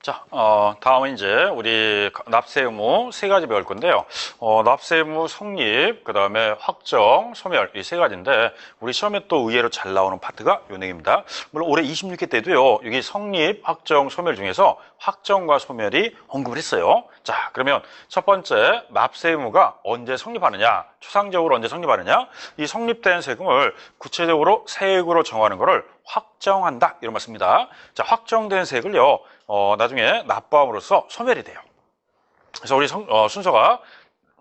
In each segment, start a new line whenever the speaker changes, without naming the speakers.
자, 다음은 이제 우리 납세 의무 세 가지 배울 건데요. 납세 의무 성립, 그 다음에 확정, 소멸 이 세 가지인데 우리 시험에 또 의외로 잘 나오는 파트가 요 내용입니다. 물론 올해 26회 때도요. 여기 성립, 확정, 소멸 중에서 확정과 소멸이 언급을 했어요. 자, 그러면 첫 번째 납세 의무가 언제 성립하느냐, 추상적으로 언제 성립하느냐, 이 성립된 세금을 구체적으로 세액으로 정하는 것을 확정한다 이런 말씀입니다. 자, 확정된 세액을요 나중에 납부함으로써 소멸이 돼요. 그래서 우리 순서가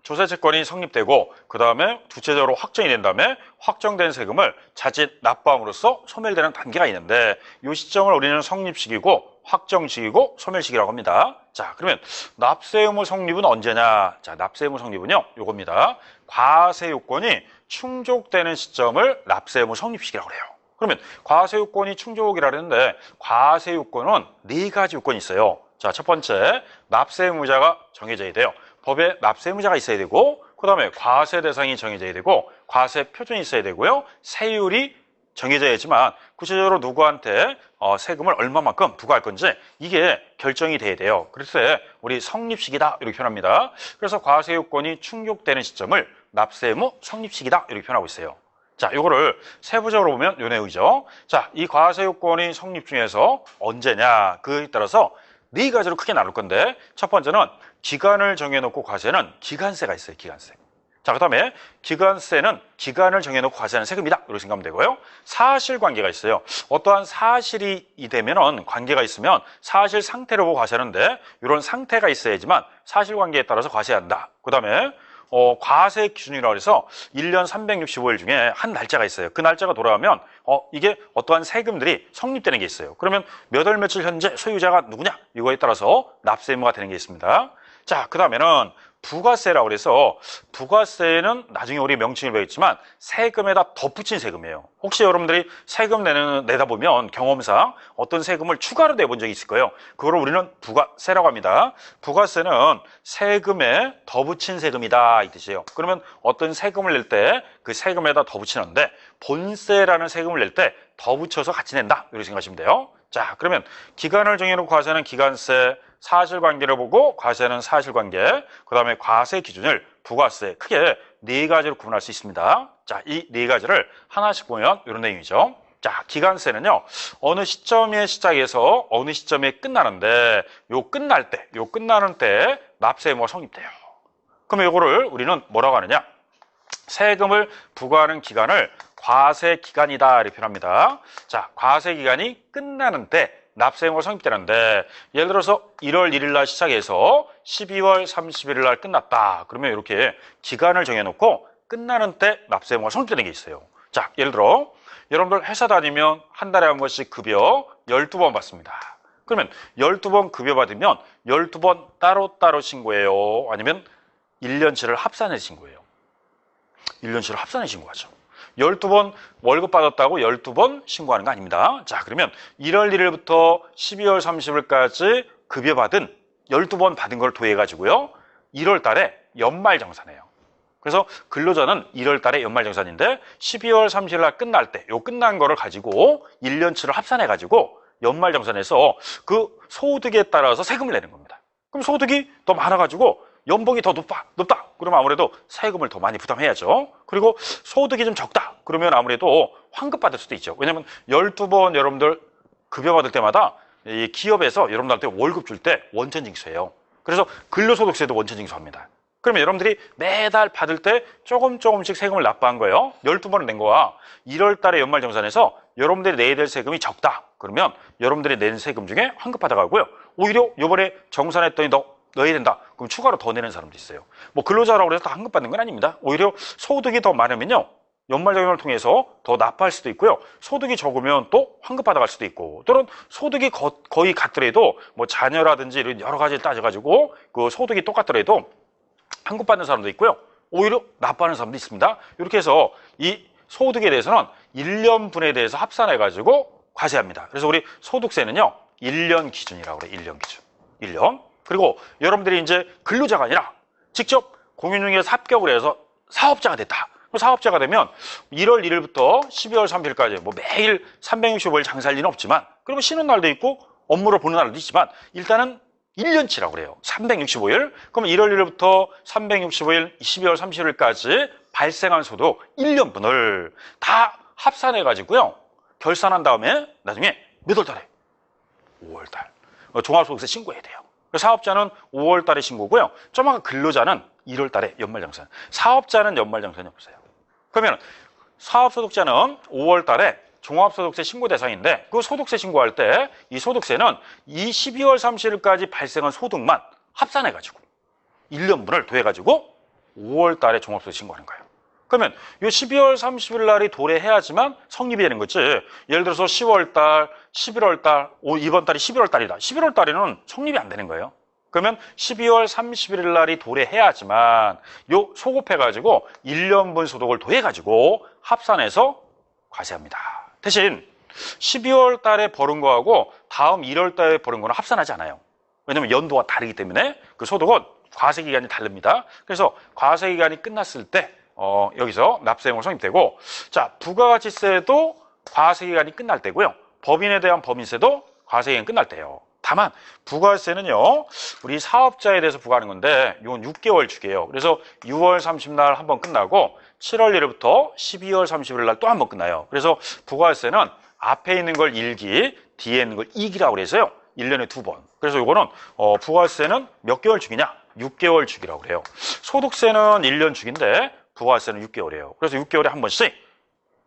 조세채권이 성립되고 그 다음에 구체적으로 확정이 된 다음에 확정된 세금을 자칫 납부함으로써 소멸되는 단계가 있는데 이 시점을 우리는 성립시기고 확정시기고 소멸시기라고 합니다. 자, 그러면 납세 의무 성립은 언제냐? 자, 납세 의무 성립은요 요겁니다. 과세 요건이 충족되는 시점을 납세 의무 성립시기라고 해요. 그러면 과세 요건이 충족이라 그랬는데 과세 요건은 네 가지 요건이 있어요. 자, 첫 번째 납세 의무자가 정해져야 돼요. 법에 납세 의무자가 있어야 되고 그 다음에 과세 대상이 정해져야 되고 과세 표준이 있어야 되고요. 세율이 정해져야지만 구체적으로 누구한테 세금을 얼마만큼 부과할 건지 이게 결정이 돼야 돼요. 그래서 우리 성립시기다 이렇게 표현합니다. 그래서 과세 요건이 충족되는 시점을 납세 의무 성립시기다 이렇게 표현하고 있어요. 자, 요거를 세부적으로 보면 요 내용이죠. 자, 이 과세 요건이 성립 중에서 언제냐 그에 따라서 네 가지로 크게 나눌 건데 첫 번째는 기간을 정해놓고 과세는 기간세가 있어요. 기간세. 자, 그 다음에 기간세는 기간을 정해놓고 과세하는 세금이다 이렇게 생각하면 되고요. 사실관계가 있어요. 어떠한 사실이 되면은 관계가 있으면 사실 상태를 보고 과세하는데 이런 상태가 있어야지만 사실관계에 따라서 과세한다. 그 다음에 과세 기준이라고 해서 1년 365일 중에 한 날짜가 있어요. 그 날짜가 돌아가면 이게 어떠한 세금들이 성립되는 게 있어요. 그러면 몇 월 며칠 현재 소유자가 누구냐 이거에 따라서 납세 의무가 되는 게 있습니다. 자, 그 다음에는 부가세라고 그래서 부가세는 나중에 우리 명칭을 배웠지만 세금에다 덧붙인 세금이에요. 혹시 여러분들이 세금 내다 보면 경험상 어떤 세금을 추가로 내본 적이 있을 거예요. 그거를 우리는 부가세라고 합니다. 부가세는 세금에 덧붙인 세금이다 이 뜻이에요. 그러면 어떤 세금을 낼 때 그 세금에다 덧붙이는데 본세라는 세금을 낼 때 덧붙여서 같이 낸다 이렇게 생각하시면 돼요. 자, 그러면 기간을 정해놓고 과세는 기간세, 사실관계를 보고 과세는 사실관계, 그 다음에 과세 기준을 부가세 크게 네 가지로 구분할 수 있습니다. 자, 이 네 가지를 하나씩 보면 이런 내용이죠. 자, 기간세는요 어느 시점에 시작해서 어느 시점에 끝나는데 요 끝나는 때 납세 의무가 성립돼요. 그러면 요거를 우리는 뭐라고 하느냐? 세금을 부과하는 기간을 과세 기간이다 이렇게 표현합니다. 자, 과세 기간이 끝나는 때 납세 의무가 성립되는데 예를 들어서 1월 1일 날 시작해서 12월 31일 날 끝났다. 그러면 이렇게 기간을 정해놓고 끝나는 때 납세 의무가 성립되는 게 있어요. 자, 예를 들어 여러분들 회사 다니면 한 달에 한 번씩 급여 12번 받습니다. 그러면 12번 급여 받으면 12번 따로따로 신고해요? 아니면 1년치를 합산해서 신고해요? 1년치를 합산해 신고하죠. 12번 월급 받았다고 12번 신고하는 거 아닙니다. 자, 그러면 1월 1일부터 12월 30일까지 급여받은 12번 받은 걸 도해가지고요. 1월 달에 연말정산해요. 그래서 근로자는 1월 달에 연말정산인데 12월 30일 날 끝날 때 요 끝난 거를 가지고 1년치를 합산해가지고 연말정산해서 그 소득에 따라서 세금을 내는 겁니다. 그럼 소득이 더 많아가지고 연봉이 더 높다. 그러면 아무래도 세금을 더 많이 부담해야죠. 그리고 소득이 좀 적다. 그러면 아무래도 환급 받을 수도 있죠. 왜냐하면 12번 여러분들 급여 받을 때마다 이 기업에서 여러분들한테 월급 줄 때 원천징수해요. 그래서 근로소득세도 원천징수합니다. 그러면 여러분들이 매달 받을 때 조금씩 세금을 납부한 거예요. 12번을 낸 거와 1월 달에 연말정산해서 여러분들이 내야 될 세금이 적다. 그러면 여러분들이 낸 세금 중에 환급 받아가고요. 오히려 이번에 정산했더니 넣어야 된다. 그럼 추가로 더 내는 사람도 있어요. 뭐 근로자라고 해서 다 환급 받는 건 아닙니다. 오히려 소득이 더 많으면요. 연말정산을 통해서 더 납부할 수도 있고요. 소득이 적으면 또 환급 받아갈 수도 있고 또는 소득이 거의 같더라도 뭐 자녀라든지 이런 여러 가지를 따져가지고 그 소득이 똑같더라도 환급 받는 사람도 있고요. 오히려 납부하는 사람도 있습니다. 이렇게 해서 이 소득에 대해서는 1년분에 대해서 합산해가지고 과세합니다. 그래서 우리 소득세는요. 1년 기준이라고 그래요. 1년 기준. 1년. 그리고 여러분들이 이제 근로자가 아니라 직접 공인중개사 합격을 해서 사업자가 됐다. 사업자가 되면 1월 1일부터 12월 30일까지 뭐 매일 365일 장사할 리는 없지만 그러면 쉬는 날도 있고 업무를 보는 날도 있지만 일단은 1년치라고 그래요. 365일. 그럼 1월 1일부터 365일 12월 30일까지 발생한 소득 1년분을 다 합산해 가지고요. 결산한 다음에 나중에 몇 월 달에? 5월 달. 종합소득세 신고해야 돼요. 사업자는 5월 달에 신고고요. 좀 아까 근로자는 1월 달에 연말정산. 사업자는 연말정산이 없어요. 그러면 사업소득자는 5월 달에 종합소득세 신고 대상인데 그 소득세 신고할 때 이 소득세는 이 12월 30일까지 발생한 소득만 합산해가지고 1년분을 더해가지고 5월 달에 종합소득세 신고하는 거예요. 그러면 이 12월 30일 날이 도래해야지만 성립이 되는 거지. 예를 들어서 10월 달, 11월 달, 이번 달이 11월 달이다. 11월 달에는 성립이 안 되는 거예요. 그러면 12월 31일 날이 도래해야지만 요 소급해가지고 1년분 소득을 더해가지고 합산해서 과세합니다. 대신 12월 달에 벌은 거하고 다음 1월 달에 벌은 거는 합산하지 않아요. 왜냐면 연도가 다르기 때문에 그 소득은 과세 기간이 다릅니다. 그래서 과세 기간이 끝났을 때 여기서 납세의무 성립되고, 자, 부가가치세도 과세 기간이 끝날 때고요. 법인에 대한 법인세도 과세 기간이 끝날 때예요. 다만 부가세는요, 우리 사업자에 대해서 부과하는 건데 이건 6개월 주기예요. 그래서 6월 30날 한 번 끝나고 7월 1일부터 12월 30일 날 또 한 번 끝나요. 그래서 부가세는 앞에 있는 걸 1기, 뒤에 있는 걸 2기라고 그래서요. 1년에 2번. 그래서 이거는 부가세는 몇 개월 주기냐? 6개월 주기라고 그래요. 소득세는 1년 주기인데 부가세는 6개월이에요. 그래서 6개월에 한 번씩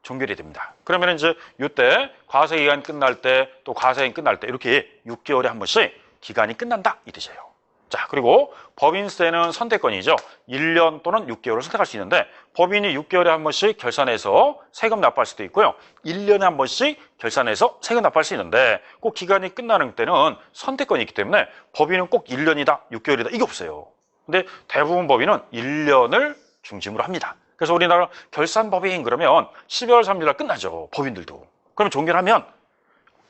종결이 됩니다. 그러면 이제 이때 과세 기간 끝날 때 또 과세 기간 끝날 때 이렇게 6개월에 한 번씩 기간이 끝난다 이 뜻이에요. 자, 그리고 법인세는 선택권이죠. 1년 또는 6개월을 선택할 수 있는데 법인이 6개월에 한 번씩 결산해서 세금 납부할 수도 있고요. 1년에 한 번씩 결산해서 세금 납부할 수 있는데 꼭 기간이 끝나는 때는 선택권이 있기 때문에 법인은 꼭 1년이다, 6개월이다 이게 없어요. 근데 대부분 법인은 1년을 중심으로 합니다. 그래서 우리나라 결산법인 그러면 12월 3일 날 끝나죠. 법인들도. 그러면 종결하면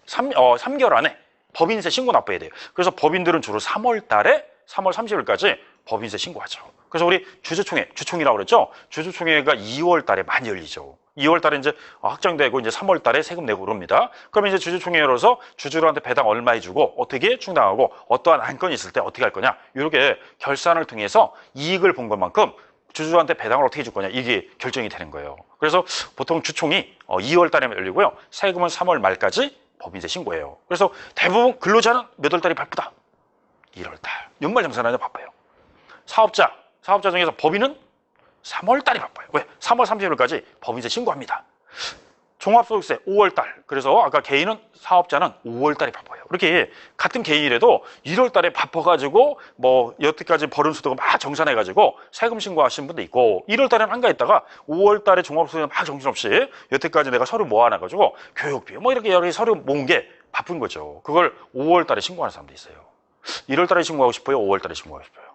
3개월 안에 법인세 신고 납부해야 돼요. 그래서 법인들은 주로 3월 달에 3월 30일까지 법인세 신고하죠. 그래서 우리 주주총회, 주총이라고 그랬죠. 주주총회가 2월 달에 많이 열리죠. 2월 달에 이제 확정되고 이제 3월 달에 세금 내고 그럽니다. 그러면 이제 주주총회 열어서 주주들한테 배당 얼마 해주고 어떻게 충당하고 어떠한 안건이 있을 때 어떻게 할 거냐. 이렇게 결산을 통해서 이익을 본 것만큼 주주한테 배당을 어떻게 줄 거냐 이게 결정이 되는 거예요. 그래서 보통 주총이 2월 달에 열리고요. 세금은 3월 말까지 법인세 신고해요. 그래서 대부분 근로자는 몇 월 달이 바쁘다? 1월 달. 연말정산하냐 바빠요. 사업자 중에서 법인은 3월 달이 바빠요. 왜? 3월 30일까지 법인세 신고합니다. 종합소득세 5월 달. 그래서 아까 개인은 사업자는 5월 달이 바빠요. 이렇게 같은 개인이라도 1월 달에 바빠가지고 뭐 여태까지 벌은 소득을 막 정산해가지고 세금 신고하신 분도 있고 1월 달에는 한가했다가 5월 달에 종합소득세 막 정신없이 여태까지 내가 서류 모아놔가지고 교육비 뭐 이렇게 여러 개 서류 모은 게 바쁜 거죠. 그걸 5월 달에 신고하는 사람도 있어요. 1월 달에 신고하고 싶어요? 5월 달에 신고하고 싶어요?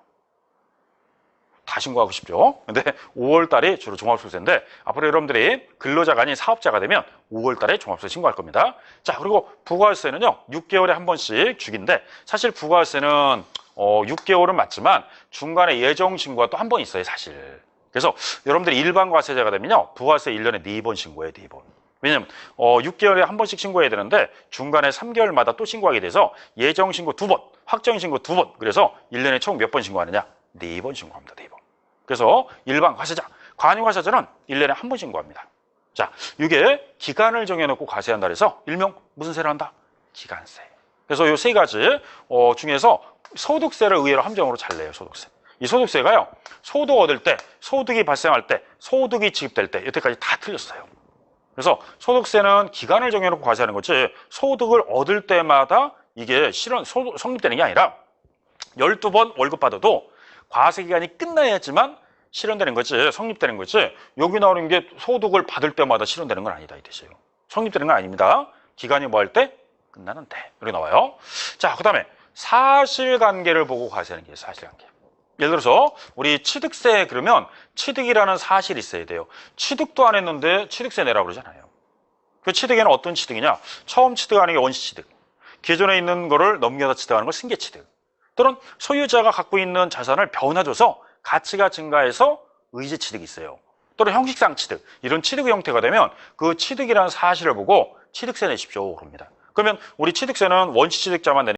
다 신고하고 싶죠. 근데 5월 달이 주로 종합소득세인데 앞으로 여러분들이 근로자가 아닌 사업자가 되면 5월 달에 종합소득세 신고할 겁니다. 자, 그리고 부가세는요. 6개월에 한 번씩 주기인데 사실 부가세는 6개월은 맞지만 중간에 예정 신고가 또 한 번 있어요, 사실. 그래서 여러분들이 일반 과세자가 되면요. 부가세 1년에 4번 신고해요, 4번. 왜냐면 6개월에 한 번씩 신고해야 되는데 중간에 3개월마다 또 신고하게 돼서 예정 신고 2번, 확정 신고 2번. 그래서 1년에 총 몇 번 신고하느냐? 4번 신고합니다. 4번. 그래서 일반 과세자, 관유 과세자는 1년에 한 번 신고합니다. 자, 이게 기간을 정해놓고 과세한다 그래서 일명 무슨 세를 한다? 기간세. 그래서 이 세 가지 중에서 소득세를 의외로 함정으로 잘 내요. 소득세. 이 소득세가요. 소득 얻을 때, 소득이 발생할 때, 소득이 지급될 때 여태까지 다 틀렸어요. 그래서 소득세는 기간을 정해놓고 과세하는 거지 소득을 얻을 때마다 이게 성립되는 게 아니라 12번 월급 받아도 과세 기간이 끝나야지만 실현되는 거지, 성립되는 거지. 여기 나오는 게 소득을 받을 때마다 실현되는 건 아니다 이 뜻이에요. 성립되는 건 아닙니다. 기간이 뭐 할 때? 끝나는 때. 이렇게 나와요. 자, 그다음에 사실관계를 보고 과세하는 게 사실관계. 예를 들어서 우리 취득세 그러면 취득이라는 사실이 있어야 돼요. 취득도 안 했는데 취득세 내라고 그러잖아요. 그 취득에는 어떤 취득이냐? 처음 취득하는 게 원시취득. 기존에 있는 거를 넘겨다 취득하는 걸 승계취득. 또는 소유자가 갖고 있는 자산을 변화줘서 가치가 증가해서 의제취득이 있어요. 또는 형식상 취득. 이런 취득의 형태가 되면 그 취득이라는 사실을 보고 취득세 내십시오. 그럽니다. 그러면 우리 취득세는 원시 취득자만 내는